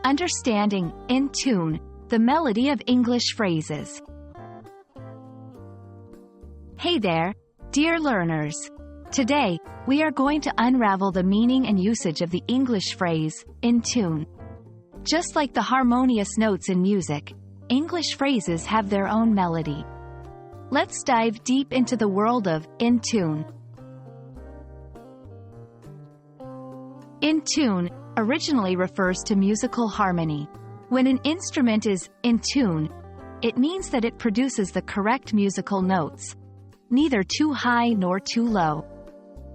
Understanding, in tune, the melody of English phrases. Hey there, dear learners. Today, we are going to unravel the meaning and usage of the English phrase, in tune. Just like the harmonious notes in music, English phrases have their own melody. Let's dive deep into the world of in tune. In tune originally refers to musical harmony. When an instrument is in tune, it means that it produces the correct musical notes, neither too high nor too low.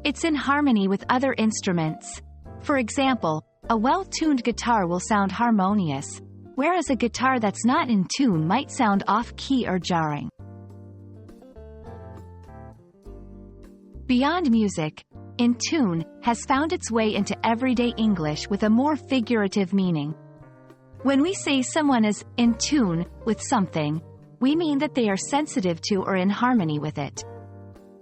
It's in harmony with other instruments. For example, a well-tuned guitar will sound harmonious, whereas a guitar that's not in tune might sound off-key or jarring. Beyond music, in tune has found its way into everyday English with a more figurative meaning. When we say someone is in tune with something, we mean that they are sensitive to or in harmony with it.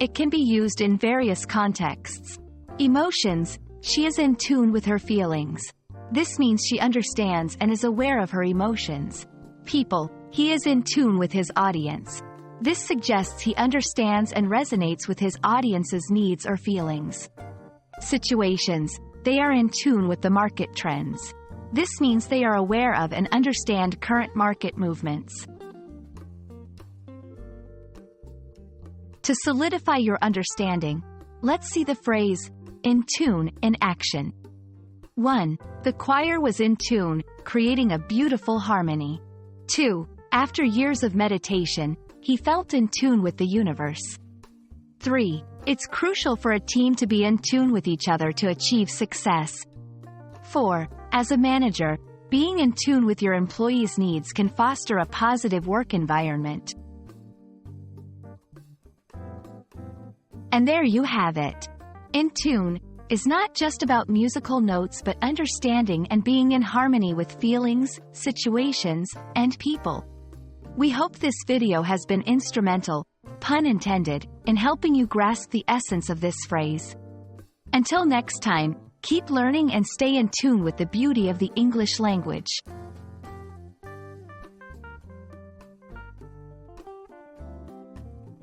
It can be used in various contexts. Emotions, she is in tune with her feelings. This means she understands and is aware of her emotions. People, he is in tune with his audience. This suggests he understands and resonates with his audience's needs or feelings. Situations, they are in tune with the market trends. This means they are aware of and understand current market movements. To solidify your understanding, let's see the phrase, in tune, in action. 1. The choir was in tune, creating a beautiful harmony. 2. After years of meditation, he felt in tune with the universe. 3. It's crucial for a team to be in tune with each other to achieve success. 4. As a manager, being in tune with your employees' needs can foster a positive work environment. And there you have it. In tune is not just about musical notes but understanding and being in harmony with feelings, situations, and people. We hope this video has been instrumental, pun intended, in helping you grasp the essence of this phrase. Until next time, keep learning and stay in tune with the beauty of the English language.